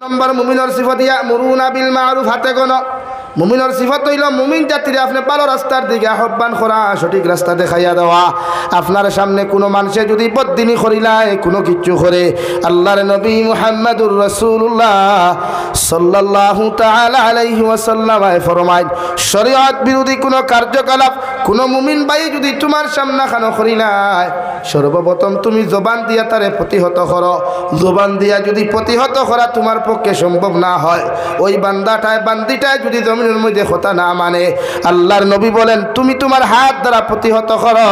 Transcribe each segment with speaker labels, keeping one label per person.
Speaker 1: নম্বর মুমিনের সিফত ইয়ামুরুনা বিল মারুফ, হাতে গোনো। মুমিনের সিফত হইল মুমিন জাতিরে আপনি ভালো রাস্তার দিকে আহ্বান করা, সঠিক রাস্তা দেখাইয়া দেওয়া। আপনার সামনে কোনো মানুষে যদি বদদিনী করিলায় কোনো কিচ্ছু করে, আল্লাহর নবী মুহাম্মদুর রাসূলুল্লাহ সাল্লাল্লাহু তাআলা আলাইহি ওয়াসাল্লাম ফরমায়, শরীয়ত বিরোধী কোনো কার্যকলাপ কোনো মুমিন ভাই যদি তোমার সামনে খানো করিলায়, সর্বপ্রথম তুমি জবান দিয়া তারে প্রতিহত করো। জবান দিয়া যদি প্রতিহত করা তোমার পক্ষে সম্ভব না হয়, ওই বান্দিটায় যদি জমিনের মধ্যে কথা না মানে, আল্লাহর নবী বলেন তুমি তোমার হাত দ্বারা প্রতিহত করো।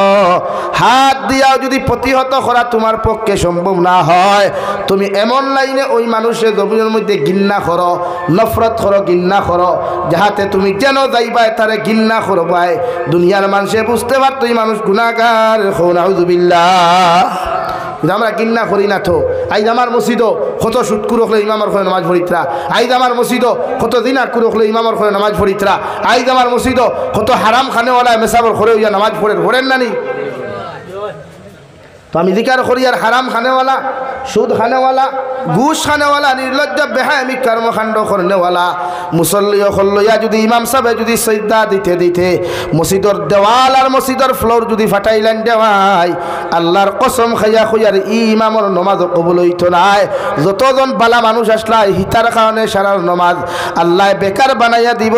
Speaker 1: হাত দিয়াও যদি প্রতিহত করা তোমার পক্ষে সম্ভব না হয়, তুমি এমন লাইনে ওই মানুষের জমিনের মধ্যে ঘৃণা করো, নফরত করো, ঘৃণা করো, যাহাতে তুমি যেন যাইবাই তারে ঘৃণা করবাই, দুনিয়ার মানুষে বুঝতে পারতো এই মানুষ গুনাহগার। নাউযুবিল্লাহ। আমরা ঘৃণা করি না তো। আইজ আমার মসজিদও কত সুৎকুর হলে ইমামর ঘরে নামাজ পড়িতরা, আইজ আমার মসজিদও কত দিনাকুর হলে ইমামর ঘরে নামাজ পড়িতরা, আইজ আমার মসজিদও কত হারাম খানেওয়ালা মেসাবর ঘরে হইয়া নামাজ পড়েন নানি। তো আমি জিকার করি আর হারাম খানেওয়ালা, সুদ খানেওয়ালা, ঘুষ খানেওয়ালা, নির্লজ্জ বেহায়ামি কর্মকাণ্ড করনেওয়ালা মুসল্লি লইয়া যদি ইমাম সাহেব যদি সজদা দিতে দিতে মসজিদর দেওয়াল আর মসজিদর ফ্লোর যদি ফাটাইলেন দেওয়াই, আল্লাহর কসম খাইয়া খুইয়ার ইমামর নমাজ কবুল হইতো নাই। যতজন বালা মানুষ আসলা হিতার কারণে সারার নমাজ আল্লাহ বেকার বানাইয়া দিব।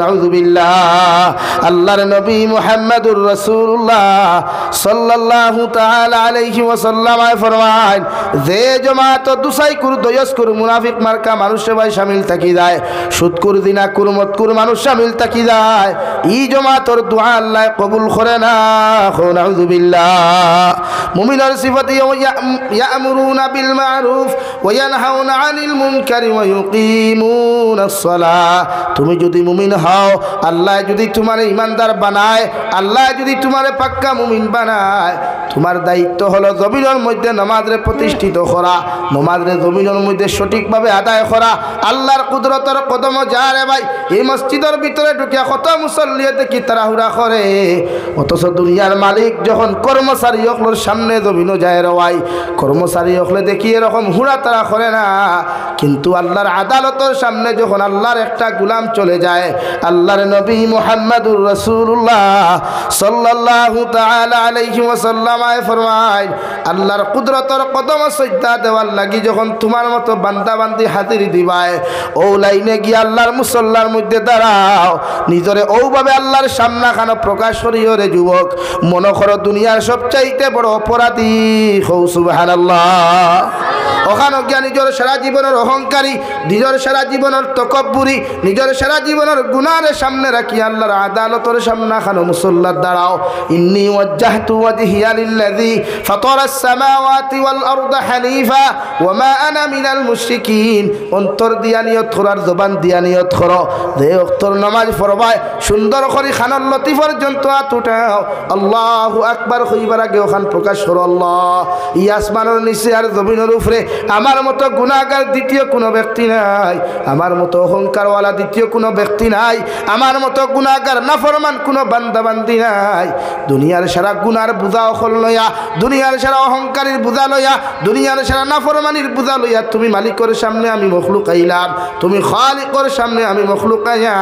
Speaker 1: নাউযুবিল্লাহ। আল্লাহর নবী মুহাম্মদুর রাসূলুল্লাহ সাল্লাল্লাহু তাআলা আলাইহি ওয়াসাল্লাম ফরমায়, যে জমাত দুসাইকুর দয়স্কুর মুনাফিক মার্কা মানুষ সবাই শামিল থাকি যায়, সুদকুর জিনাকুর মদকুর মানুষ শামিল থাকি যায়, এই জমাতর দোয়া আল্লাহ কবুল করে না। নাউযুবিল্লাহ। মুমিনের সিফাত ইয়ামুরুনা বিল মারুফ ওয়া ইয়ানহাউনা আনিল মুনকারি ওয়া ইউকিমুনাস সালাহ। তুমি যদি মুমিন হও, আল্লাহ যদি তোমারে ইমানদার বানায়, আল্লাহ যদি তোমারে পাক্কা মুমিন বানায়, তোমার দায়িত্ব হলো জমিনের মধ্যে নামাজরে প্রতিষ্ঠিত করা, নামাজরে জমিনের মধ্যে সঠিকভাবে আদায় করা। আল্লাহর কুদরতের কদম যারে ভাই, এই মসজিদের ভিতরে ঢুকিয়া কত মুসল্লিয়ে দেখি তাড়াহুড়া করে, অথচ দুনিয়ার মালিক যখন কর্মচারী হকলোর সামনে জমিনও যায় রওয়াই, কর্মচারী হকলে দেখি এরকম হুড়া তারা করে না। কিন্তু আল্লাহর আদালতের সামনে যখন আল্লাহর একটা গুলাম চলে যায়, আল্লাহর নবী মুহাম্মদুর রাসূলুল্লাহ সাল্লাল্লাহু তাআলা আলাইহি ওয়াসাল্লাম ফরমায়, আল্লাহর কুদরতের কদম সজদা দেওয়ার লাগি যখন তোমার মতো বান্দা বান্দি হাজির দিবায়, ও লাইনে গিয়ে আল্লাহর মুসল্লার মধ্যে দাঁড়াও, নিজরে ওভাবে আল্লাহর সামনাখানো প্রকাশ করিও রে যুবক, মনে করো দুনিয়ার সবচাইতে বড় অপরাধী। হৌ সুবহানাল্লাহ। ওখানে গিয়া নিজের সারা জীবনের অহংকারী, নিজের সারা জীবনের তকব্বুরি, নিজের সারা জীবনের গুনার সামনে রাখি আল্লাহর আদালতের সামনাখানো মুসল্লার দাঁড়াও। ইন্নী ওয়াজ্জাহতু ওয়াজহিয়া লিল্লাযী ফাতারাস সামাওয়াতি ওয়াল আরদা হানিফা ওয়া মা আনা মিনাল মুশরিকিন। অন্তর দিয়া নিয়ত করার, জবান দিয়া নিয়ত করো, যে ওয়াক্তর নামাজ পড়বায় সুন্দর করে খানার লতি পর্যন্ত হাত উঠাও, আল্লাহু আকবার কইবার আগে ওখান প্রকাশ করো, আল্লাহ ই আসমানের নিচে আর জমিনের উপরে আমার মতো গুনাহগার দ্বিতীয় কোনো ব্যক্তি নাই, আমার মতো অহংকারওয়ালা দ্বিতীয় কোনো ব্যক্তি নাই, আমার মতো গুনাহগার নাফরমান কোনো বান্দা বান্দি নাই। দুনিয়ার সারা গুনার বোঝা অখল লইয়া, দুনিয়ার সারা অহংকারীর বোঝা লইয়া, দুনিয়ার সারা নাফরমানির বোঝা লইয়া তুমি মালিকের সামনে আমি মখলুক আইলাম, তুমি খালিকের সামনে আমি মখলুক আইয়া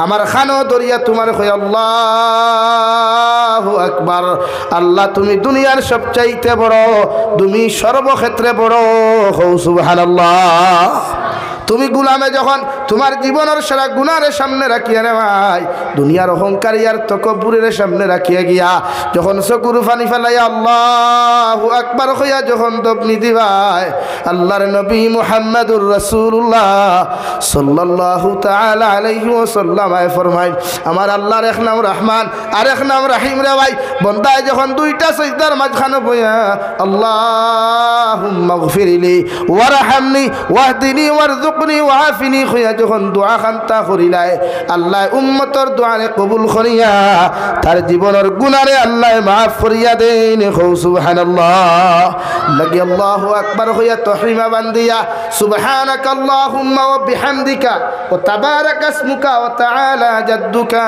Speaker 1: আমার খানো দরিয়া তোমার কই আল্লাহু আকবার। আল্লাহ তুমি দুনিয়ার সবচাইতে বড়, তুমি সর্বক্ষেত্রে বড়। হৌ সুবহানাল্লাহ। তুমি গুলামে যখন তোমার জীবনের সারা গুনার সামনে রাখিয়া নেওয়াই, দুনিয়ার অহংকারী আর তকব্বুরের সামনে রাখিয়া গিয়া যখন চকুর পানি ফেলাইয়া আল্লাহু আকবার হইয়া যখন দপনি দিবাই, আল্লাহর নবী মুহাম্মদুর রাসূলুল্লাহ সাল্লাল্লাহু তাআলা আলাইহি ওয়াসাল্লাম ফরমায়, আমার আল্লাহর এক নাম রহমান আর এক নাম রহিম রে ভাই, বন্দায় যখন দুইটা সিজদার মাঝখানে বইয়া আল্লাহুম্মা গফিরলি ওয়ারহামনি ওয়াহদিনি ওয়ারযুকনি ওয়াআফিনি হইয়া যখন দোয়া খান্তা করিলাই আল্লাহ উম্মতর দোয়ারে কবুল করিয়া তার জীবনের গুনারে আল্লাহ মাফ করিয়া দেন। সুবহানাল্লাহ লাগি আল্লাহু আকবার হইয়া তহরিমা বান্দিয়া সুবহানাকাল্লাহুম্মা ওয়া বিহামদিকা ওয়া তাবারাকা ইসমুকা ওয়া তাআলা জাদ্দুকা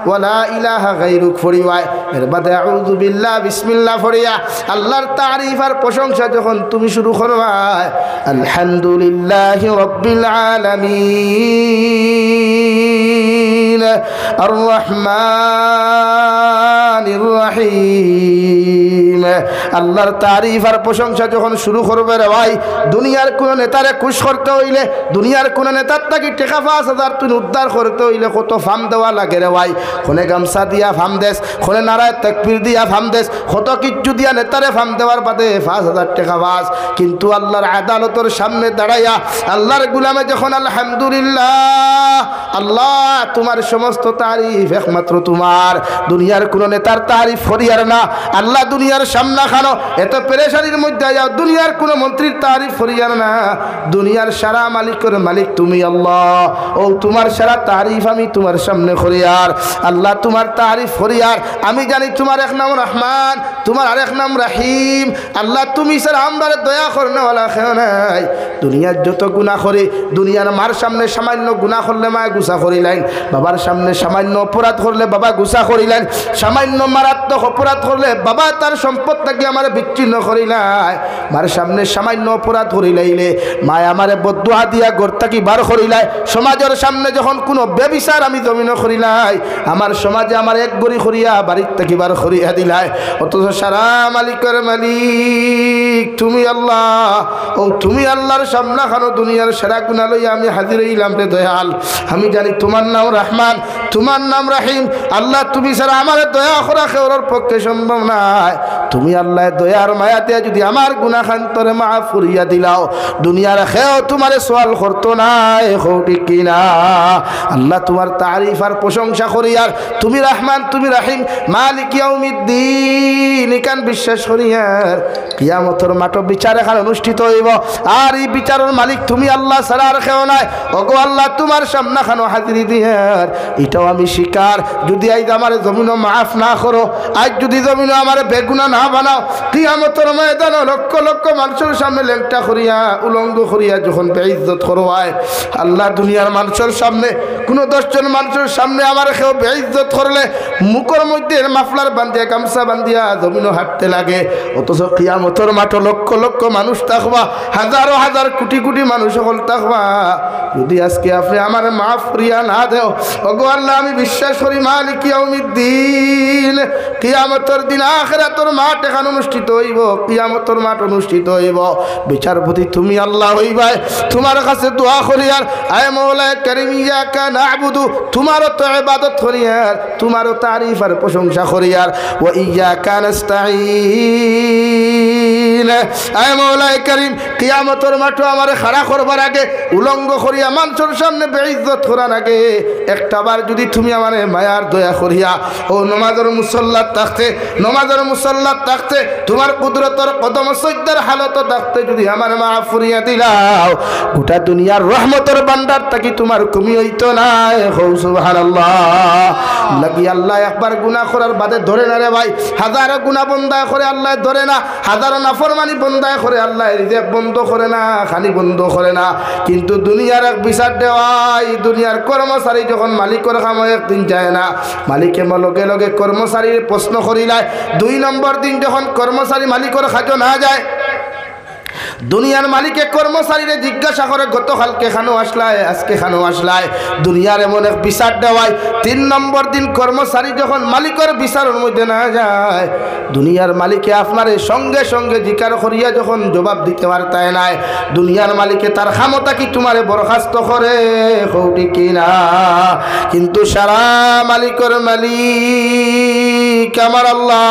Speaker 1: ওয়া লা ইলাহা গায়রুক ফরিওয়ায় এর বাদে আউযু বিল্লাহ বিসমিল্লাহ ফরিয়া আল্লাহর তারিফ আর প্রশংসা যখন তুমি শুরু করবা আলহামদুলিল্লাহি রাব্বিল আলামিন আর রহমানির রহিম আল্লাহর তারিফ আর প্রশংসা যখন শুরু করবে রে ভাই দুনিয়ার কোন নেতারে খুশ করতে হইলে দুনিয়ার কোন নেতার তাকে টাকা ৫,০০০ তুই উদ্ধার করতে হইলে কত ফার্ম দেওয়া লাগে রে ভাই কোনে গামছা দিয়া ফার্ম দেশ কোনে নারায় তাকবীর দিয়া ফার্ম দেশ কত কিচ্ছু দিয়া নেতারে ফার্ম দেওয়ার বাদে ৫,০০০ টাকা বাস কিন্তু আল্লাহর আদালতের সামনে দাঁড়াইয়া আল্লাহর গুলামে যখন আলহামদুলিল্লাহ আল্লাহ তোমার সমস্ত তারিফ একমাত্র তোমার দুনিয়ার কোন নেতার তারিফ করিয়ার না আল্লাহ দুনিয়ার সামনা খানো এত পেরেশানির মধ্যে যাও দুনিয়ার কোন মন্ত্রীর তারিফ করিয়ার না দুনিয়ার সারা মালিকের মালিক তুমি আল্লাহ ও তোমার সারা তারিফ আমি তোমার সামনে করিয়ার আল্লাহ তোমার তারিফ করিয়ার আমি জানি তোমার এক নাম রহমান তোমার আরেক নাম রহিম আল্লাহ তুমি স্যার আমার দয়া করনেওয়ালা খেও নাই দুনিয়ার যত গুনাহ করে দুনিয়ার মার সামনে সামান্য গুনাহ করলে মা গুসা করিলেন বাবার সামনে সামান্য অপরাধ করলে বাবা গুসা করিলেন সামান্য মারাত্মক অপরাধ করলে বাবা তার সম্পদটাকে আমার বিচ্ছিন্ন করিলাই মার সামনে সামান্য অপরাধ করিলাইলে মায় আমারে বদদুয়া দিয়া গর্তাকি বার করিলাই সমাজের সামনে যখন কোনো বেবিচার আমি জমিন করিলাই আমার সমাজে আমার এক গড়ি করিয়া বাড়ির থেকে বার করিয়া দিলাই অথচ সারা মালিকের মালিক তুমি আল্লাহ ও তুমি আল্লাহর সামনা খানো দুনিয়ার সেরা গুনাহ লইয়া আমি হাজির হইলাম রে দয়াল আমি জানি তোমার নাম রহমান তোমার নাম রহিম আল্লাহ তুমি ছাড়া আমার দয়া করা কেউর পক্ষে সম্ভব নাই তুমি আল্লাহ দয়ার মায়াতে যদি আমার গুনাহ খান্তরে মাফ করিয়া দিলাও দুনিয়ার খেও তোমারে সওয়াল করতো নাই ঠিক কিনা আল্লাহ তোমার তারিফ আর প্রশংসা করিয়ার তুমি রহমান তুমি রহিম মালিক ইয়াউমিদ্দিন ইকান বিশ্বাস করিয়ার কিয়ামতের মাঠ বিচার এখানে অনুষ্ঠিত হইব আর এই বিচারের মালিক তুমি আল্লাহ ছাড়া আর কেউ নাই ওগো আল্লাহ তোমার সামনে খানো হাজিরি দিয়ার এটাও আমি স্বীকার যদি আজ আমার জমিনও মাফ না করো আজ যদি জমিনও আমার বেগুনা না বানাও কিয়ামতের ময়দানে লক্ষ লক্ষ মানুষের সামনে লেংটা করিয়া উলঙ্গ করিয়া যখন বেইজ্জত করবায় আল্লাহ দুনিয়ার মানুষের সামনে কোনো 10 জন মানুষের সামনে আমার কেউ বেইজ্জত করলে মুখের মধ্যে মাফলার বান্ধিয়া গামছা বান্ধিয়া জমিনও হাঁটতে লাগে অথচ কিয়ামতের মাঠে লক্ষ লক্ষ মানুষ থাকবা হাজারো হাজার কোটি কোটি মানুষ সকল থাকবা যদি আজকে আপনি আমার মাফ করিয়া না দেও ওগো আল্লাহ আমি বিশ্বাস করি মালিক ইয়াউমিদ্দিন কিয়ামতের দিন আখিরাতের মাঠ এখানে অনুষ্ঠিত হইব কিয়ামতের মাঠ অনুষ্ঠিত হইব বিচারপতি তুমি আল্লাহ হইবাই তোমার কাছে দোয়া করি আর আয় মওলা কারীম ইয়াকা না'বুদু তোমারও তো ইবাদত করি আর তোমারও তারিফ আর প্রশংসা করি আর ওয়া ইয়াকা নাস্তাঈন আয় মওলা কারীম কিয়ামতের মাঠে আমারে খাড়া করবার আগে উলঙ্গ করিয়া মানুষের সামনে বেইজ্জত করার আগে একটাবার যদি তুমি আমারে মায়ার দয়া করিয়া ও নমাজের মুসল্লাত থাকতে তোমার কুদরতের কদম সজ্জার হালত থাকতে যদি আমার মাফ করিয়া দিলাও গোটা দুনিয়ার রহমতের ভান্ডার থাকি তোমার কমি হইতো না সুবহানাল্লাহ লাগি আল্লাহ একবার গুনাহ করার বাদে ধরে না রে ভাই হাজারো গুনাহ বন্ধ করে আল্লাহ ধরে না হাজারো নাফরমানি বন্ধ করে আল্লাহ রিজেক বন্ধ করে না খালি বন্ধ করে না কিন্তু দুনিয়ার এক বিচার দেওয়াই দুনিয়ার কর্মচারী যখন মালিকের কামে একদিন যায় না মালিকে লগে লগে কর্মচারীর প্রশ্ন করিলায় 2 নম্বর দিন যখন কর্মচারী মালিকের খাজো না যায় দুনিয়ার মালিকে কর্মচারীরে জিজ্ঞাসা করে গতকালকে খানো আসলায় আজকে খানো আসলায় দুনিয়ার এমন এক বিচার দেওয়ায় 3 নম্বর দিন কর্মচারী যখন মালিকের বিচারের মধ্যে না যায় দুনিয়ার মালিকে আপনারে সঙ্গে সঙ্গে জিকার করিয়া যখন জবাব দিতে পারতায় নাই দুনিয়ার মালিকে তার ক্ষমতা কি তোমারে বরখাস্ত করে কৌটি কিনা কিন্তু সারা মালিকের মালিক আমার আল্লাহ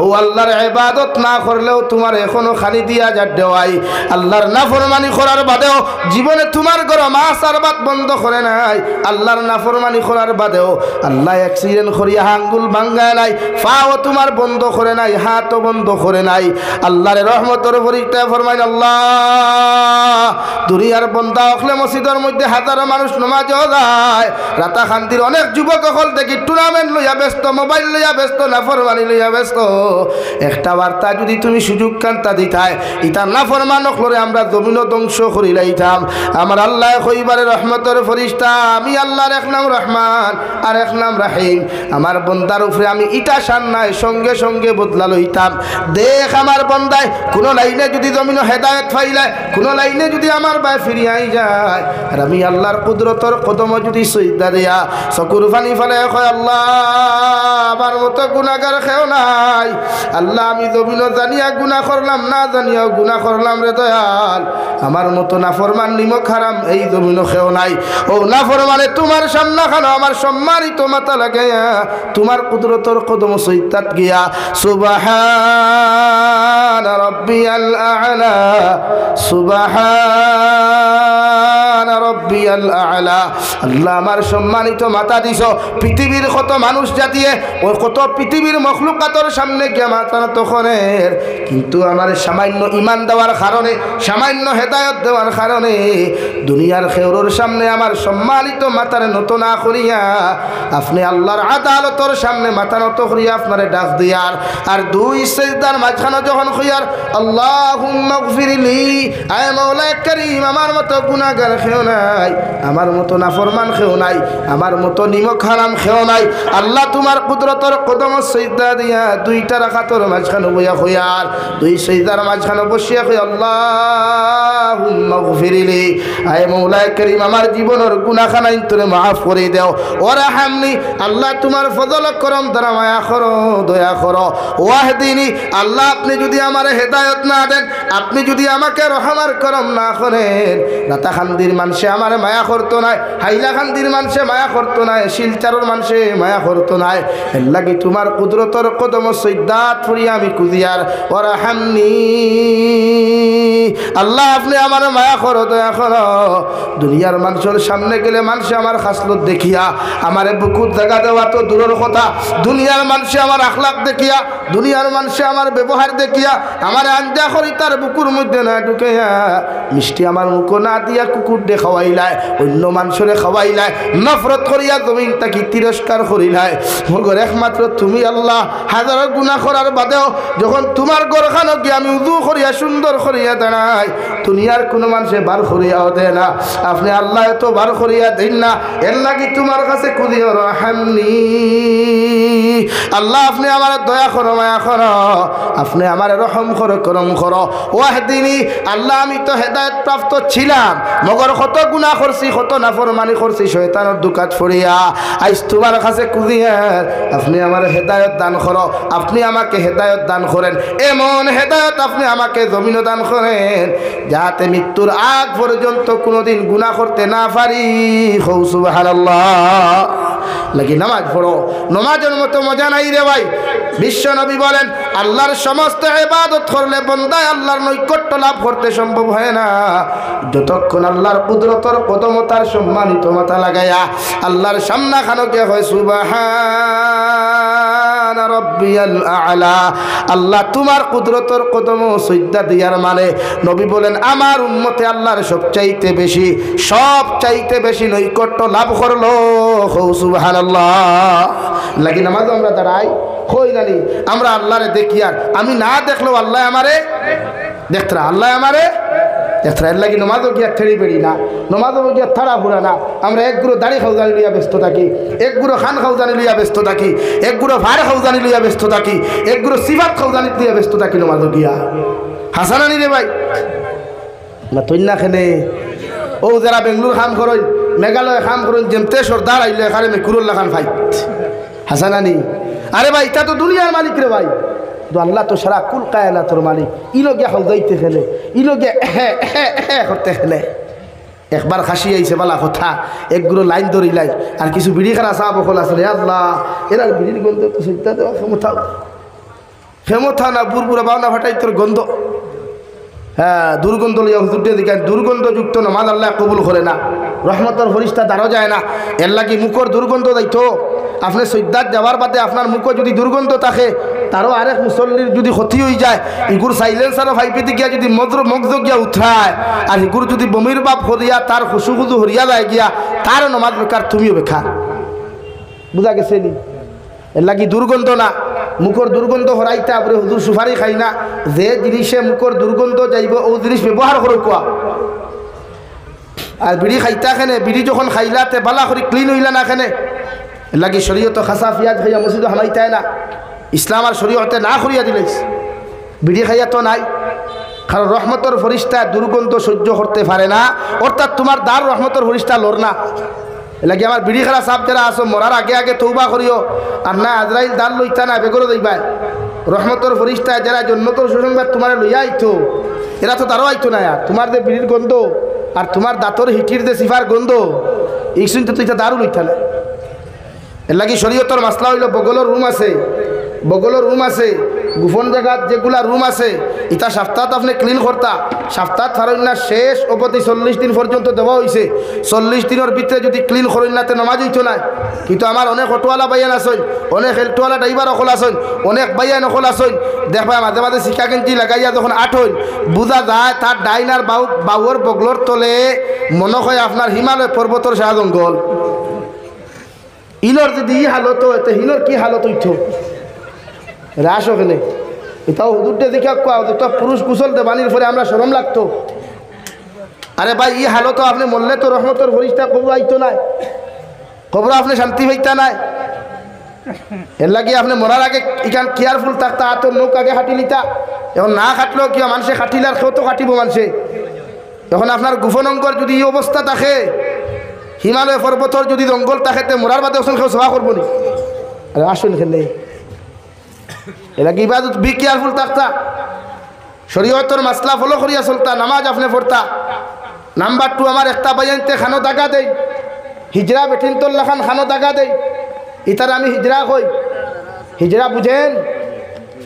Speaker 1: ও আল্লাহর ইবাদত না করলেও তোমার এখনো খালি দিয়া যা দেওয়া খাওয়াই। আল্লাহর নাফরমানি করার বাদেও জীবনে তোমার ঘর মাছ আর ভাত বন্ধ করে নাই। আল্লাহর নাফরমানি করার বাদেও আল্লাহ অ্যাক্সিডেন্ট করিয়া আঙ্গুল ভাঙ্গায় নাই, পাও তোমার বন্ধ করে নাই, হাতও বন্ধ করে নাই। আল্লাহর রহমতের পরীক্ষা ফরমাইন আল্লাহ দুনিয়ার বন্দা অখলে মসজিদের মধ্যে হাজারো মানুষ নামাজও যায়। রাতা খান্তির অনেক যুবক অকল দেখি টুর্নামেন্ট লইয়া ব্যস্ত, মোবাইল লইয়া ব্যস্ত, নাফরমানি লইয়া ব্যস্ত। একটা বার্তা যদি তুমি সুযোগ কান্তা দিতাই, ইতা নাফরমান অখলরে আমরা জমিনও ধ্বংস করি লাইতাম। আমার আল্লাহ কইবারে রহমতের ফরিস্তা, আমি আল্লাহর এক নাম রহমান আর এক নাম রাহিম। আমার বন্দার উপরে আমি ইটা শান নাই, সঙ্গে সঙ্গে বদলা লইতাম। দেখ আমার বন্দায় কোনো লাইনে যদি জমিন হেদায়েত ফাইলায়, কোনো লাইনে যদি আমার বাই ফিরিয়াই যায়, আর আমি আল্লাহর কুদরতর কদম যদি সইদা দেয়া চকুর পানি ফেলে কয় আল্লাহ আমার মতো গুনাহগার কেউ নাই। আল্লাহ আমি জমিন জানিয়া গুনাহ করলাম, না জানিয়াও গুনাহ করলাম রে দয়াল। আমার মতো নাফরমান নিমক হারাম এই জমিন কেউ নাই। ও নাফরমানে তোমার সামনা খানো আমার সম্মানিত মাথা লাগাইয়া তোমার কুদরতর কদম সইতাত গিয়া সুবহান রাব্বিয়াল আ'লা, সুবহান রাব্বিয়াল আ'লা। আল্লাহ আমার সম্মানিত মাথা দিছ, পৃথিবীর কত মানুষ জাতিয়ে ওই কত পৃথিবীর মখলুকাতর সামনে গিয়া মাথা নত করেন, কিন্তু আমার সামান্য ইমান দেওয়ার কারণে, সামান্য হেদায়ত দেওয়ার কারণে দুনিয়ার খেউরোর সামনে আমার সম্মানিত মাথার নত না করিয়া আপনি আল্লাহর আদালতর সামনে মাথা নত করিয়া আপনারে ডাক দিয়ার আর দুই সিজদার মাঝখানে যখন কইয়ার আল্লাহুম্মা গফিরলি, আয় মাওলা কারীম আমার মতো গুনাহগার কেউ নাই, আমার মতো নাফরমান কেউ নাই, আমার মতো নিমক হারাম কেউ নাই। আল্লাহ তোমার কুদরতর কদম সিজদা দিয়া দুইটা রাকাতের মাঝখানে বইয়া কইয়ার দুই সিজদার মাঝখানে বসিয়া কই আল্লাহুম্মা গফিরলি, আয় মাওলা কারীম আমার জীবনের গুনাহখানা তোরে মাফ করে দাও। ওয়ারহামনি, আল্লাহ তোমার ফজল করম দ্বারা মায়া করো, দয়া করো। ওয়াহদিনি, আল্লাহ আপনি যদি আমার হেদায়ত না দেন, আপনি যদি আমাকে রহমার করম না করেন, রাতাখান্দির মানুষে আমার মায়া করতো নাই, হাইলাখান্দির মানুষে মায়া করতো নাই, শিলচারর মানুষে মায়া করতো নাই। এর লাগি তোমার কুদরতর কদম সৈদাত ফুরিয়া আমি কুদিয়ার ওয়ারহামনি, আল্লাহ আপনি আমার মায়া করো, দয়া করো। দুনিয়ার মানুষের সামনে গেলে মানুষে আমার খাসলত দেখিয়া আমারে বুকুর জায়গা দেওয়া তো দূরের কথা, দুনিয়ার মানুষে আমার আখলাক দেখিয়া, দুনিয়ার মানুষে আমার ব্যবহার দেখিয়া আমার আঞ্জা করি তার বুকুর মধ্যে না ঢুকাইয়া মিষ্টি আমার মুখ না দিয়া কুকুর দে খাওয়াইলায়, অন্য মানুষরে খাওয়াইলায়, নফরত করিয়া জমিন তাকে তিরস্কার করিলায়। মগর একমাত্র তুমি আল্লাহ হাজার গুনাহ করার বাদেও যখন তোমার গরখানো গিয়ে আমি উজু করিয়া সুন্দর করিয়া দাঁড়াই, দুনিয়ার কোনো মানুষে বার করিয়াও দেয় না, আপনি আল্লাহ এত বার করিয়া দেন না। এর লাগি তোমার কাছে কুদিও রহমনি, আল্লাহ আপনি আমার দয়া করো, মায়া করো, আপনি আমার রহম করো, করম করো। ওয়াহদিনী, আল্লাহ আমি তো হেদায়েত প্রাপ্ত ছিলাম, মগর কত গুনাহ করছি, কত নাফরমানি করছি, শয়তানের দুকাত ফড়িয়া আইস তোমার কাছে কুদিয়ার আপনি আমার হেদায়েত দান করো, আপনি আমাকে হেদায়েত দান করেন, এমন হেদায়েত আপনি আমাকে জমিন দান করেন যাতে মৃত্যুর আগ পর্যন্ত কোনোদিন গুনাহ করতে না পারি। হৌ সুবহানাল্লাহ। লাগি নামাজ পড়ো, নামাজের মতো মজা নাই রে ভাই। বিশ্ব নবী বলেন আল্লাহর সমস্ত ইবাদত করলে বান্দায় আল্লাহর নৈকট্য লাভ করতে সম্ভব হয় না যতক্ষণ আল্লাহর কুদরতর কদমতার সম্মানিত মাথা লাগায়া আল্লাহর সামনা খানকে হয় সুবহান রাব্বিয়াল আ'লা। আল্লাহ তোমার কুদরতর কদম সিজদা দিয়ার মানে নবী বলেন আমার উম্মতে আল্লাহর সবচাইতে বেশি নৈকট্য লাভ করলো। সুবহানাল্লাহ। লাগি নামাজ আমরা দাঁড়াই কই জানি আমরা আল্লাহরে দেখি, আর আমি না দেখলেও আল্লাহ আমারে দেখতরা, আল্লাহ আমারে দেখতরা। এর লাগি নমাজও গিয়া ঠেড়ি বেড়ি না, নমাজও গিয়া থাড়া ফুরা না। আমরা এক গুঁড়ো দাড়ি খাউজানি লইয়া ব্যস্ত থাকি, এক গুঁড়ো খান খাউজানি লইয়া ব্যস্ত থাকি, এক গুঁড়ো ভাড় খাউজানি লইয়া ব্যস্ত থাকি, এক গুঁড়ো সিফাত খাউজানি লইয়া ব্যস্ত থাকি নমাজও গিয়া। হাসানানি রে ভাই না তৈন না খেনে ও যারা বেঙ্গলোর খাম করেন, মেঘালয় খাম করেন, যেমতে সর্দার আইলে এখানে মেকুরুল্লাহ খান ফাইট হাসানানি। আরে ভাই এটা তো দুনিয়ার মালিক রে ভাই, তো আল্লাহ তো সারা কুল কায়না তোর মালিক। ইলো গিয়া খাউজাইতে খেলে, ইলো গিয়া করতে খেলে। একবার খাসি আইছে বালা কথা, একগুলো লাইন ধরিলাই আর কিছু বিড়ি খারা চা বকল আসলে আল্লাহ এরা বিড়ির গন্ধ তো সইতা দেওয়া ক্ষমতা না বুড়বুড়া বাউনা ফাটাই তোর গন্ধ হ্যাঁ দুর্গন্ধ লইয়া হুজুরটে দিকেন দুর্গন্ধযুক্ত নমাজ আল্লাহ কবুল করে না, রহমতর ফরিস্তা দাঁড়ো যায় না। এর লাগি মুখর দুর্গন্ধ দায়িত্ব আপনি সৈদ্যাত যাওয়ার বাদে আপনার মুখে যদি দুর্গন্ধ থাকে তারও আরেক মুসল্লির যদি ক্ষতি হয়ে যায়, ইগুর সাইলেন্সারও ভাইপিতে গিয়া যদি মগজ গিয়া উঠায় আর ইগুর যদি বমির বাপ হরিয়া তার খুশু খুশু হরিয়া যায় গিয়া তারও নমাজ বেকার, তুমিও বেকার। বুঝা গেছে নি? এর লাগি দুর্গন্ধ না, মুখর দুর্গন্ধ হরাইতে আপনি হুজুর সুপারি খাই না, যে জিনিসে মুখর দুর্গন্ধ যাইব ও জিনিস ব্যবহার করো কোয়া। আর বিড়ি খাইতা খেনে, বিড়ি যখন খাইলাতে বালা করে ক্লিন হইলা না খেনে, এর লাগি শরীয়ত খাসা পিঁয়াজ খাইয়া মসজিদ হামাইতায় না, ইসলাম আর শরীয়তে না করিয়া দিলেছ। বিড়ি খাইয়া তো নাই, কারণ রহমতর ফরিস্তা দুর্গন্ধ সহ্য করতে পারে না, অর্থাৎ তোমার দ্বার রহমতর ফরিস্তা লড় না। এলাকি আমার বিড়ি খেলা সাপ যারা আসো মরার আগে আগে তৌবা করিও, আর না আজরাইল দাল লইতা না বেগরও দইবাই। রহমতর ফরিস্তায় যারা জন্নতর সুসংবাদ তোমার লইয়া আইতো, এরা তো তারও আইতো না। আর তোমার যে বিড়ির গন্ধ আর তোমার দাঁতর হিটির যে সিফার গন্ধ, এই শুনতে তো এটা দারুণ লইতা না। এর লাগি শরীয়তর মাসলা হইল বগলের রুম আছে, বগলের রুম আছে, গোপন জায়গাত যেগুলা রুম আছে এটা সপ্তাহ আপনি ক্লিন করতা, সপ্তাহ ফারেন না শেষ অবধি 40 দিন পর্যন্ত দেওয়া হয়েছে। 40 দিনের ভিতরে যদি ক্লিন করেন না তো নামাজ হইতো না। কিন্তু আমার অনেক অটোওয়ালা বাইয়ান আসেন, অনেক হেলটোওয়ালা ড্রাইভার অকল আসেন, অনেক বাইয়ান অকল আসেন, দেখবা মাঝে মাঝে শিকা গেঞ্জি লাগাইয়া যখন আঠইন বুঝা যায় তার ডাইনার বাউর বগলর তলে মনে হয় আপনার হিমালয় পর্বতর শাহ জঙ্গল। ইনর যদি ই হালত এতে হিনর কি হালত হইতো রাস ওখানে। এটাও হুজুরটা দেখা কোয়া একটা পুরুষ কুশল দেবানির পরে আমরা শরম লাগতো। আরে ভাই ই হালত আপনি মরলে তো রহমতর ফরিস্তা কবর আইতো নাই, কবর আপনি শান্তি পাইতা নাই। এর লাগে আপনি মরার আগে ইখান কেয়ারফুল থাকতা, হাতের নৌক আগে খাটি লিতা। এখন না খাটলেও কিয়া মানুষে খাটিলে আর কেউ তো খাটিব মানুষে। এখন আপনার গোপন অঙ্গর যদি এই অবস্থা থাকে, হিমালয় পর্বতর যদি জঙ্গল থাকে তে মরার বাদে ওসন কেউ সেবা করবো নি? আরে আসুন এখানে এরা কি ইবাদত বি কেয়ারফুল থাকতা, শরীয়তর মাসলা ফলো করিয়া চলতা, নামাজ আপনি পড়তা। নাম্বার 2 আমার একটা বাইনতে খানো দাগা দেই, হিজরা বেঠিনতর লাখান খানো দাগা দেই, ইতার আমি হিজরা কই। হিজরা বুঝেন?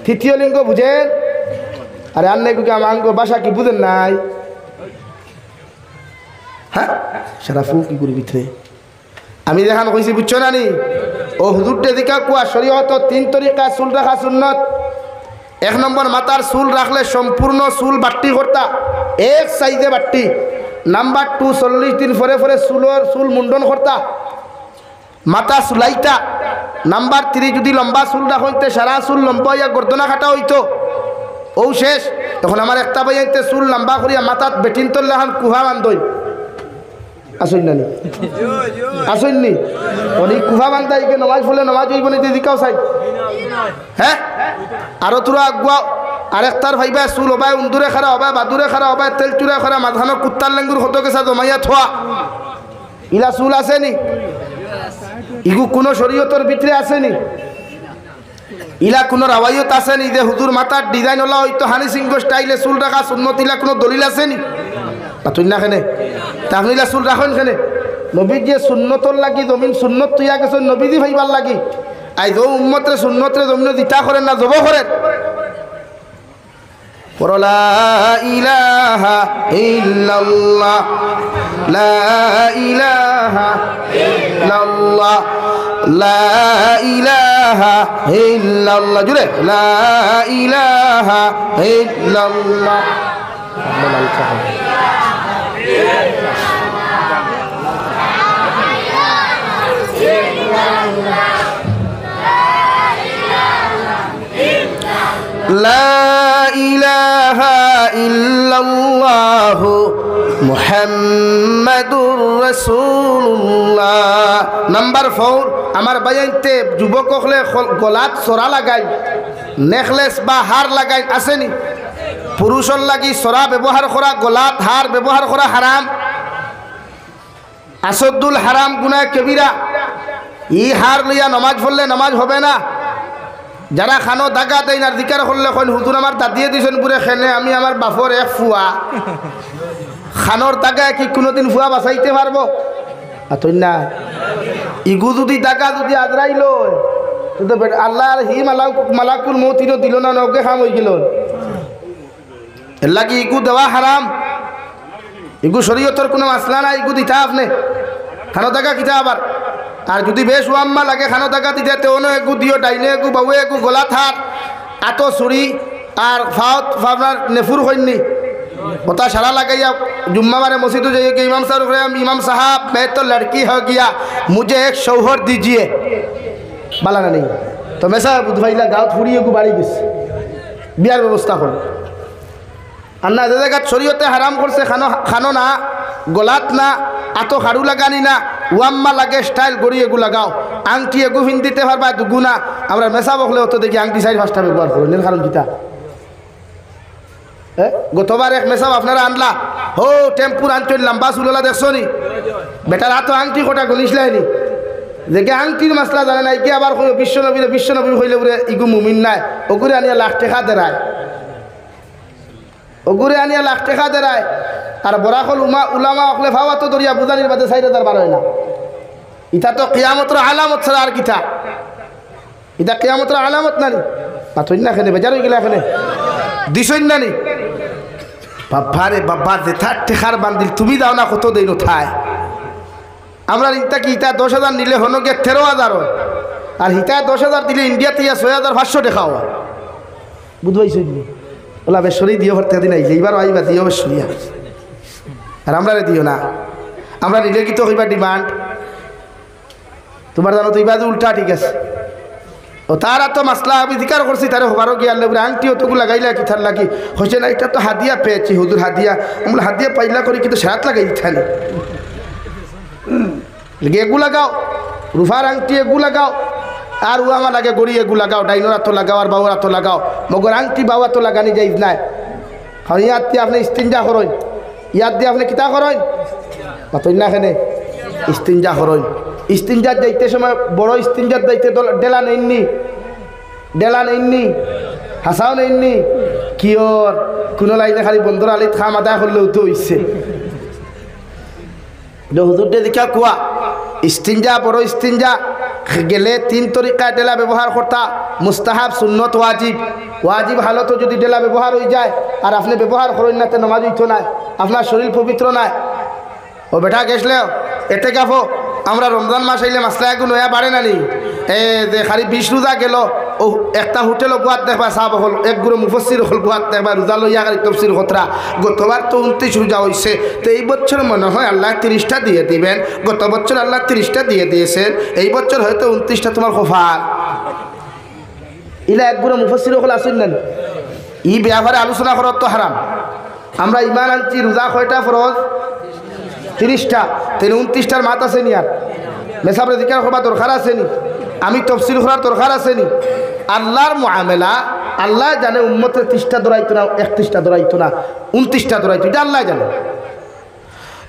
Speaker 1: তৃতীয় লিঙ্গ বুঝেন? আরে আন্নে কি আমার বাসা কি বুঝেন নাই? হ্যাঁ সারাফু কি করি ভিতরে আমি দেখান কইছি বুঝছো না নি? ও হুজুরটে দিকা কুয়া শরীয়ত 3 তরিকা চুল রাখা সুন্নত। 1 নম্বর মাথার চুল রাখলে সম্পূর্ণ চুল বাট্টি করতা, এক সাইজে বাট্টি। নাম্বার 2 40 দিন পরে পরে চুল মুন্ডন করতা, মাথা চুলাইতা। নাম্বার 3 যদি লম্বা চুল রাখতে সারা চুল লম্বা হইয়া গর্দনা কাটা হইতো, ও শেষ। তখন আমার একটা বাইতে চুল লম্বা করিয়া মাথাত বেটিন তল্লা খান কুহা বান্ধই। আসুন না আসুন নি অনেক কুহা বান্ধাই নমাজ ফুলে নমাজ হইব নি দিকাও চাই। হ্যাঁ আরো তোরা আগুয়াও আরেকটার ভাইবা চুল হবাই উন্দুরে খারা হবাই বাদুরে খারা হবাই তেল চুরে খারা মাঝখানো কুত্তার লেঙ্গুর হতো গেছা জমাইয়া থোয়া, ইলা চুল আছে নি? ইগু কোনো শরীয়তর ভিতরে আছে নি? ইলা কোনো রাওয়ায়ত আছে নি যে হুজুর মাথার ডিজাইন হলা হয়তো হানি সিংহ স্টাইলে চুল রাখা সুন্নত, ইলা কোনো দলিল আছে নি? তুই না খেনে তাহলে ইলা চুল রাখেন খেনে? নবীর যে সুন্নতর লাগি জমিন সুন্নত তুইয়া গেছ নবীজি ভাইবার লাগি। আই যো উম্মতরে সুন্নতরে জমিন দিতা করেন না জব করেন। লা ইলাহা ইল্লাল্লাহ লা ইলাহা ইল্লাল্লাহ লা ইলাহা ইল্লাল্লাহ জুড়ে লা ইলাহা ইল্লাল্লাহ। লা ইলাহা ইল্লাল্লাহু মুহাম্মাদুর রাসূলুল্লাহ। নাম্বার 4 আমার বাইনতে যুবক হলে গলাত সরা লাগাই, নেকলেস বা হার লাগাই, আসেনি? পুরুষের লাগি সরা ব্যবহার করা, গলাত হার ব্যবহার করা হারাম, আসদ্দুল হারাম গুনাহ কবিরা। ই হার লইয়া নামাজ পড়লে নামাজ হবে না। যারা খানো দাগা দেয় না দিকার করলে কইন হুজুর আমার দাদিয়ে দিছেন পুরে খেলে আমি আমার বাপর এক ফুয়া। খানোর দাগায় কি কোনোদিন ফুয়া বাঁচাইতে পারবো? আতই না ইগু যদি দাগা যদি আজরাইল আল্লাহ হি মালাকুল মৌতিরও দিল না, নৌকে খাম হয়ে গেল। এর লাগি ইগু দেওয়া হারাম, ইগু শরীয়তর কোনো মাসলা নাই, ইগু দিতা আপনি খানো টাকা কিতা আবার। আর যদি বেশ ওয়াম্মা লাগে খানো টাকা দিতে তেও এগু দিও, ডাইনে এগু বাবু এগু গলা থাক আতো ছুরি আর ফাওত আপনার নেফুর হইনি ওটা সারা লাগাইয়া जुम्मावारे मस्जिद जाइए कि इमाम साहब मैं तो लड़की हो गया, मुझे एक शौहर दीजिए, बाला ना नहीं तो मैं साहब बुधवाईला गाँव थोड़ी एगु बाड़ी गई बियार व्यवस्था कर अन्ना दादा शरीयते हाराम करছে খানো খানো না, গলাত না, আতো হাড়ু লাগানি না, ওয়াম্মা লাগে স্টাইল গড়ি এগু লাগাও, আংটি এগু ফিন দিতে পারবা দুগুনা। আমরা মেসা বকলে অত দেখি আংটি 4-5টা ব্যবহার করো নীল কারণ কিতা গতবার এক মেসাব আপনারা আনলা হো টেম্পুর আনছেন লম্বা চুললা দেখছো নি বেটার হাত আংটি কটা গলিসলাইনি দেখে আংটির মাসলা জানে নাই কি আবার বিশ্বনবী হইলে বলে ইগু মুমিন নাই ওগুরে আনিয়া লাখ টাকা দেয়, ওগুরে আনিয়া লাখ টাকা দেয়। আর বরাকল উলামা অকলে ভাবা তো দরিয়া বুঝানির বাদে 4,000 হয় না। ইটা তো কিয়ামতের আলামত ছাড়া আর কিতা, ইটা কিয়ামতের আলামত নানি পাথর না খেলে বেজার হয়ে গেলে এখানে দিছই নানি বাবা রে বাবা যেথার টেকার বান্দিল তুমি দাও না কত দিন উঠায়। আমরা ইটা কি ইটা 10,000 নিলে হনো গে 13,000 হয়, আর হিতা 10,000 দিলে ইন্ডিয়াতে 6,500 টাকা হয়। বুঝবাইছি ওলা বেসরি দিও ভর্তি দিন আইলে এইবার আইবা দিও বেসরি আর আমরা দিও না, আমরা নিলে কি তো হইবা ডিমান্ড তোমার জানো তো ইবা উল্টা ঠিক আছে। ও তারা তো মাসলা আমি জিকার করছি তারে হবারও গিয়ে আল্লাহ আংটি অতগু লাগাইলা কি থার লাগি হয়েছে না, এটা তো হাদিয়া পেয়েছি হুজুর হাদিয়া, আমরা হাদিয়া পাইলা করি কিন্তু সারাত লাগাই থানি এগু লাগাও, রুফার আংটি এগু লাগাও, আর ও আমার লাগে গড়ি এগু লাগাও, ডাইনোর হাতো লাগাও আর বাবুর হাতো লাগাও, মগর আংটি বাবা তো লাগানি যাই নাই। কারণ ইয়াদ দিয়ে আপনি ইস্তিনজা করেন, ইয়াদ দিয়ে আপনি কিতা করেন মাতই না খেনে ইস্তিনজা করেন। ইস্তিনজাত যাইতে সময় বড় ইস্তিনজাত যাইতে ডেলা নেননি হাসাও নেননি কিয়র কোনো লাইনে খালি বন্ধুর আলিত খাম আদায় করলেও তো হইছে হুজুরটা দেখা কুয়া ইস্তিনজা বড় ইস্তিনজা গেলে 3 তরিকায় ডেলা ব্যবহার করতা, মুস্তাহাব, সুন্নত, ওয়াজিব। ওয়াজিব হালতো যদি ডেলা ব্যবহার হয়ে যায় আর আপনি ব্যবহার করেন না তো নামাজ হইতো না, আপনার শরীর পবিত্র নাই। ও বেটা গেছলেও এতে গাফো আমরা রমজান মাস আইলে মাসলা একটু নয়া বাড়ে না নি যে খালি 20 রোজা গেল ও একটা হোটেলও গুয়াত দেখবা সাহাব হল এক গুরু মুফসির হল গুয়াত দেখবা রোজা লইয়া খালি তফসির খতরা। গতবার তো 29 রোজা হয়েছে, তো এই বছর মনে হয় আল্লাহ 30টা দিয়ে দিবেন, গত বছর আল্লাহ 30টা দিয়ে দিয়েছেন, এই বছর হয়তো 29টা তোমার খোফাল ইলা এক গুরু মুফসির হল আসেন না ই ব্যাপারে আলোচনা করার তো হারাম। আমরা ইমান আনছি রোজা কয়টা ফরজ 30টা, 29টার মাত আছে নি আর মেসাবরে জিকার করবার দরকার আছে নি, আমি তফসিল করার দরকার আছে নি। আল্লাহর মুআমেলা আল্লাহ জানে উম্মতের 30টা দৌড়াইতো না 31টা দৌড়াইতো না 29টা দৌড়াইতো, এটা আল্লাহ জানে।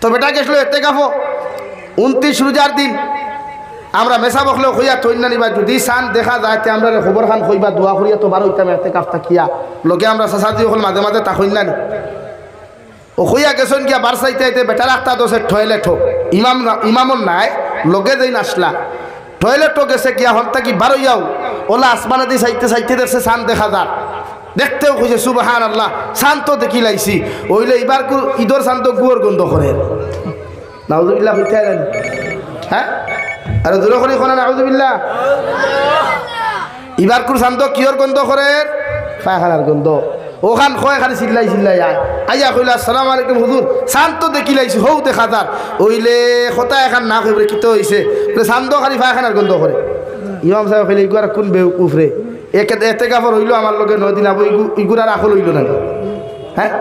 Speaker 1: তো বেটা গেছিল এতে গাফো 29 রোজার দিন আমরা মেসা বকলেও হইয়া তৈরি না নিবা, যদি সান দেখা যায় আমরা খবর খান হইবা দোয়া করিয়া তো বার হইতাম এতে কাফ থাকিয়া লোকে আমরা সাসাদি হল মাঝে মাঝে তা হইন না নি ও হইয়া গেছেন গিয়া বার চাইতে আইতে বেটার একটা দোষে টয়লেট হোক ইমামন নাই লোকে যেই নাসলা টয়লেটও গেছে গিয়া হন থাকি বার হইয়াও ওলা আসমানে দিয়ে চাইতে দেখছে সান দেখা যার দেখতেও খুঁজে সুবহানাল্লাহ সান তো দেখি লাইছি ওইলে এবার ঈদর সান তো গুয়োর গন্ধ করে নাউজুবিল্লাহ হইতে জানি হ্যাঁ আর দূর করে কোনা নাউজুবিল্লাহ এবার কুর সান তো কিয়র গন্ধ করে পায়খানার গন্ধ ওখান কয় খালি চিল্লাই আইয়া কইলা আসসালামু আলাইকুম হুজুর শান্ত দেখি লাইছি হৌ দেখা যার ওইলে কথা এখন না কইবরে কিতো হইছে শান্ত খালি পায়খানার গন্ধ করে। ইমাম সাহেব কইলে ইগুয়ার কোন বেউকুফ রে এতে কাপড় হইলো আমার লগে 9 দিন আবো ইগুরার আখল হইল না হ্যাঁ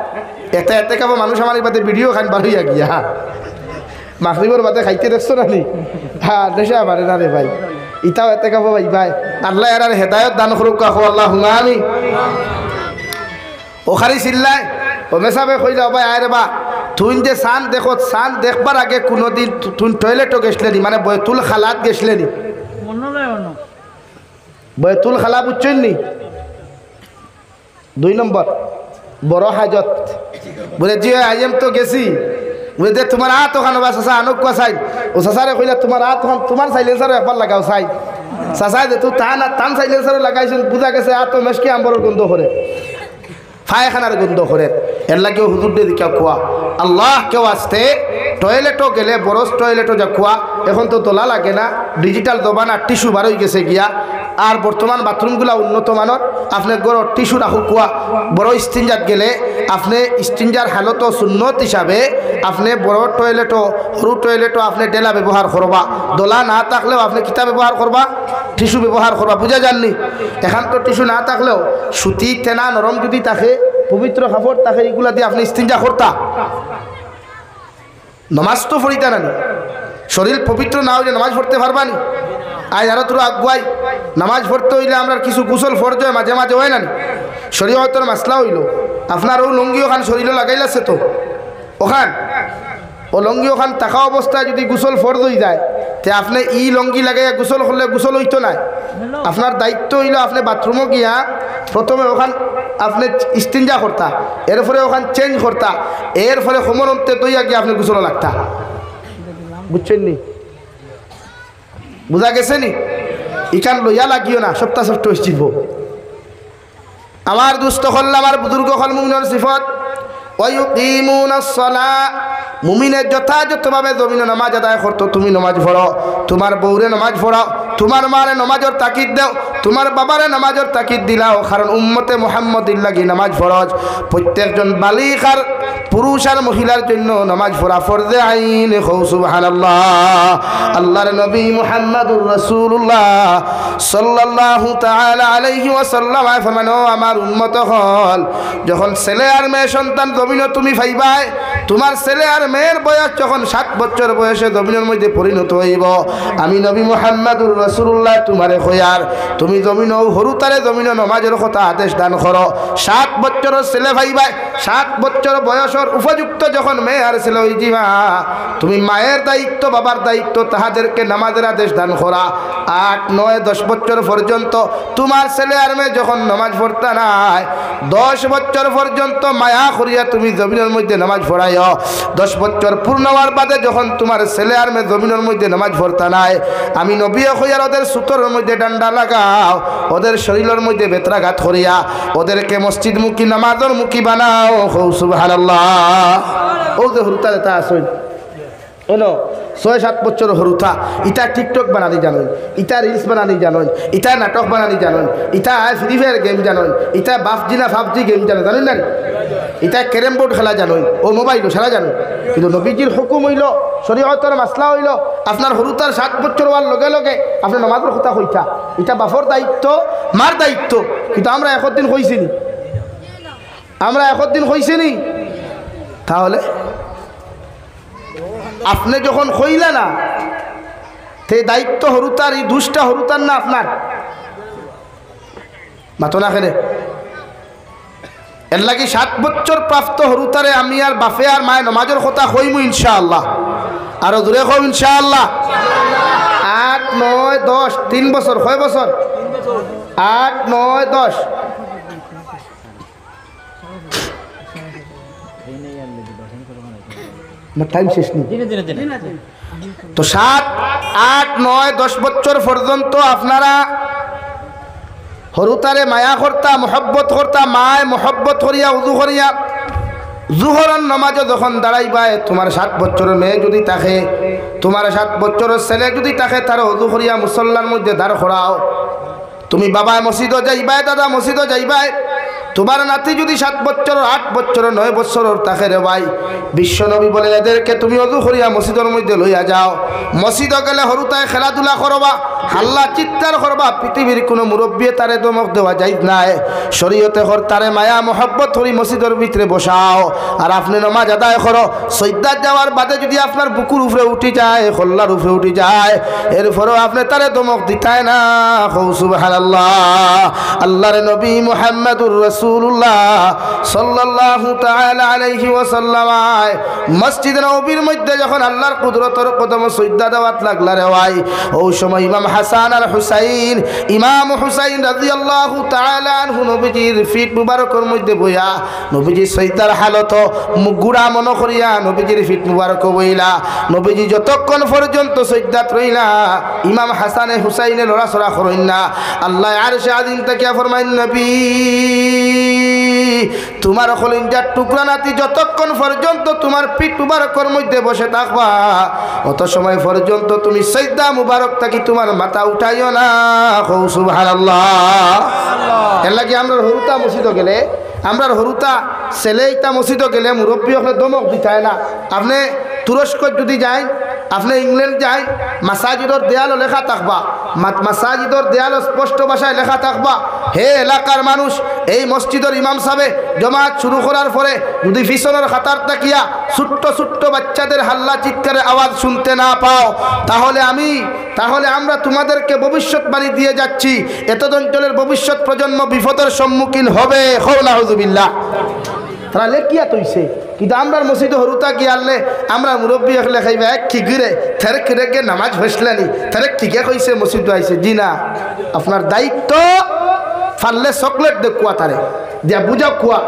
Speaker 1: এতে কাপড় মানুষ আমার বাদে ভিডিও খান বার হইয়া গিয়া মাগরিবের বাদে খাইতে দেখছো না নি হ্যাঁ নেশা মারে না রে ভাই ইটাও এতে কাপড় ভাই আল্লাহ এর হেদায়েত দান করুক কাকু আল্লাহুম্মা আমিন। ওখানে চিল্লায় ও মেসাবে কইলা ভাই আয় রে বা তুই যে সান দেখো সান দেখবার আগে কোনোদিন তুই টয়লেটও গেছলেনি মানে বয়তুল খালাত গেছলেনি বয়তুল খালা বুঝছেন নি 2 নম্বর বড় হাজত বলে জি আইএম তো গেছি বলে যে তোমার হাত ওখানে বা চাষা আনুক কোয়া চাই ও চাষারে কইলা তোমার হাত তোমার সাইলেন্সারও একবার লাগাও চাই চাষা যে তুই টান সাইলেন্সারও লাগাইছেন বুঝা গেছে হাত তো মেশকি আম্বরের গন্ধ করে পায়খানার গন্ধ করে এর লাগে হুজুর দে দিকা কুয়া আল্লাহ কেউ আসতে টয়লেটও গেলে বরস টয়লেটও যা কুয়া এখন তো তোলা লাগে না ডিজিটাল জমানা টিস্যু বার হয়ে গেছে গিয়া আর বর্তমান বাথরুমগুলা উন্নত মানের আপনি গড় টিস্যু রাখু কুয়া বড় স্টিঞ্জাত গেলে আপনি স্টিঞ্জার হালত সুন্নত হিসাবে আপনি বড় টয়লেটও সরু টয়লেটও আপনি ডেলা ব্যবহার করবা দোলা না থাকলেও আপনি কিতা ব্যবহার করবা টিস্যু ব্যবহার করবা বুঝা যাননি এখন তো টিস্যু না থাকলেও সুতি তেনা নরম যদি থাকে পবিত্র কাপড় থাকে এগুলা দিয়ে আপনি স্টিঞ্জা করতা নমাজ তো পড়িতা না শরীর পবিত্র না হইলে নামাজ পড়তে পারবানি আজ আরো তোর আগুয়াই নামাজ পড়তে হইলে আমরা কিছু কুশল ফরজ হয় মাঝে মাঝে হয় না শরীয়তের মাসলা হইল আপনার ও লুঙ্গি ওখান শরীরে লাগাইলাছে তো ওখান ও লুঙ্গি ওখান থাকা অবস্থায় যদি গোসল ফরজ হয়ে যায় তে আপনি ই লুঙ্গি লাগাইয়া গোসল করলে গোসল হইতো না আপনার দায়িত্ব হইল আপনি বাথরুমে গিয়া প্রথমে ওখান আপনি ইস্তিনজা করতা এরপরে ওখান চেঞ্জ করতা এরপরে সমরন্তে তৈয়া গিয়ে আপনি গোসল লাগতা বুঝছেন নি বুঝা গেছে নি ইখান লইয়া লাগিও না সপ্তাহ সপ্তাহ চিনব আমার দুস্থ হল আমার বুজুর্গ হল মুমিনের সিফত ওয়ায়ুকিমুনাস সালাহ মুমিনের যথাযথভাবে জমিনে নামাজ আদায় করতো তুমি নামাজ পড়ো তোমার বউরে নামাজ পড়াও তোমার মারে নামাজের তাকিদ দাও তোমার বাবারে নামাজের তাকিদ দিলাও কারণ উম্মতে মুহাম্মদির লাগি নামাজ ফরজ প্রত্যেকজন বালিগ আর পুরুষ আর মহিলার জন্য নামাজ পড়া ফরজে আইন সুবহানাল্লাহ আল্লাহর নবী মুহাম্মদুর রাসূলুল্লাহ সাল্লাল্লাহু তাআলা আলাইহি ওয়াসাল্লাম ফরমানো আমার উম্মত হল যখন ছেলে আর মেয়ে সন্তান জমিনে তুমি পাইবাই তোমার ছেলে আর মেয়ের বয়স যখন 7 বছর বয়সে জমিনের মধ্যে পরিণত হইব আমি নবী মুহাম্মদুর রাসূলুল্লাহ তোমারে কইয়ার তুমি জমিন হরুতারে জমিন নামাজের কথা আদেশ দান করো 7 বছরের ছেলে ভাইবাই 7 বছর বয়সের উপযুক্ত যখন মেয়ে আর ছেলে হই দিবা তুমি মায়ের দায়িত্ব বাবার দায়িত্ব তাহাদেরকে নামাজের আদেশ দান করা 8, 9, 10 বছর পর্যন্ত তোমার ছেলে আর মেয়ে যখন নামাজ পড়তা নাই 10 বছর পর্যন্ত মায়া করিয়া তুমি জমিনের মধ্যে নামাজ পড়াইও 10 বছর পূর্ণ হওয়ার বাদে যখন তোমার ছেলে আর মেয়ে জমিনের মধ্যে নামাজ পড়তা নাই আমি নবী কইয়ার ওদের সুতোর মধ্যে ডান্ডা লাগাও ওদের শরীরের মধ্যে বেত্রাঘাত করিয়া ওদেরকে মসজিদ মুখী নামাজের মুখী বানাও সুবহানাল্লাহ ও যে হুরুতা তা আসুন এনো 6-7 বছর হরুথা ইটা টিকটক বানানি জানোই ইটা রিলস বানানি জানোই ইটা নাটক বানানি জানোই ইটা ফ্রি ফায়ার গেম জানোই ইটা বাফজি না ফাবজি গেম জানো জানেন না ইটা ক্যারেম বোর্ড খেলা জানোই ও মোবাইল সারা জানো কিন্তু নবীজির হুকুম হইল শরীয়তের মাসলা হইল আপনার হরুতার 7 বছর হওয়ার লগে লগে আপনার নামাজের কথা হইতা এটা বাফর দায়িত্ব মার দায়িত্ব কিন্তু আমরা একদিন হইছিনি তাহলে আপনি যখন কইলে না তে দায়িত্ব হরুতার এই দুষ্টা হরুতার না আপনার মাতো না খেলে এর লাগি 7 বছর প্রাপ্ত হরুতারে আমি আর বাপে আর মায়ের নামাজের কথা কইমু ইনশাআল্লাহ আরো দূরে কম ইনশাআল্লাহ 8, 9, 10 3 বছর কয় বছর 8, 9, 10 টাইম শেষ নেই তো 7, 8, 9, 10 বছর পর্যন্ত আপনারা হরুতারে মায়া করতা মোহব্বত করতা মায় মোহব্বত করিয়া উজু করিয়া জুহরের নামাজে যখন দাঁড়াইবাই তোমার 7 বছরের মেয়ে যদি থাকে তোমার 7 বছরের ছেলে যদি থাকে তার উজু করিয়া মুসল্লার মধ্যে দাঁড় করাও তুমি বাবা মসজিদও যাইবাই দাদা মসজিদও যাইবাই তোমার নাতি যদি 7 বছর 8 বছর 9 বছর থাকে রে ভাই বিশ্বনবী বলে এদেরকে তুমি ওযু করিয়া মসজিদের মধ্যে লইয়া যাও মসজিদে গেলে হরুতায় খেলাধুলা করবা হাল্লা চিৎকার করবা পৃথিবীর কোনো মুরব্বী তারে দমক দেওয়া যায় নাই শরীয়তে হর তারে মায়া মোহব্বত করি মসজিদের ভিতরে বসাও আর আপনি নামাজ আদায় করো সজ্জাত যাওয়ার বাদে যদি আপনার বুকুর উপরে উঠি যায় খল্লার উপরে উঠি যায় এরপরেও আপনি তারে দমক দিতায় না সুবহানাল্লাহ আল্লাহর নবী মুহাম্মদুর রাসূলুল্লাহ সাল্লাল্লাহু তাআলা আলাইহি ওয়াসাল্লাম মসজিদ নববীর মধ্যে যখন আল্লাহর কুদরতের কদমে সিজদা দেওয়াত লাগলা রে ভাই ওই সময় ইমাম হাসান আর হুসাইন ইমাম হুসাইন রাদিয়াল্লাহু তাআলা আনহু নবীজির ফিট মুবারকের মধ্যে বইয়া নবীজি সিজদার হালত মুখ গুড়া মনে করিয়া নবীজির ফিট মুবারক বইলা নবীজি যতক্ষণ পর্যন্ত সিজদাত রইলা ইমাম হাসানে হুসাইনে লড়াছড়া করেন না আল্লাহ আরশে আজিম থেকে ফরমাইন নবী তোমার কলিজার টুকরা নাতি যতক্ষণ পর্যন্ত তোমার পিঠ মুবারকের মধ্যে বসে থাকবা অত সময় পর্যন্ত তুমি সাজদা মুবারক থাকি তোমার মাথা উঠাইও না। সুবহানাল্লাহ। এর লাগি আমরা হরুতা মসজিদে গেলে আমরা হরুতা ছেলেইটা মসজিদে গেলে মুরব্বী ওখানে দমক দিতায় না। আপনি তুরস্ক যদি যাই, আপনি ইংল্যান্ড যাই, মাসাজিদর দেয়ালও লেখা থাকবা, মাসাজিদর দেয়ালও স্পষ্ট ভাষায় লেখা থাকবা, হে এলাকার মানুষ, এই মসজিদের ইমাম সাহেব জমাত শুরু করার পরে যদি পিছনের খাতার তাকিয়া ছোট্ট ছোট্ট বাচ্চাদের হাল্লা চিৎকারের আওয়াজ শুনতে না পাও, তাহলে আমরা তোমাদেরকে ভবিষ্যৎবাণী দিয়ে যাচ্ছি, এত অঞ্চলের ভবিষ্যৎ প্রজন্ম বিপদের সম্মুখীন হবে। নাউযুবিল্লাহ। তারা লেখিয়া তৈছে, কিন্তু আমরা মসজিদে হরুতা গিয়ে আনলে আমরা মুরব্বী একলে খাইবা এক খিগিরে থেরে খিরেকে নামাজ ভেসলেনি থেরে ঠিকে কইছে মসজিদে আইছে। জি না, আপনার দায়িত্ব পারলে চকলেট দেখুয়া তারে দিয়া বুঝা খুয়া।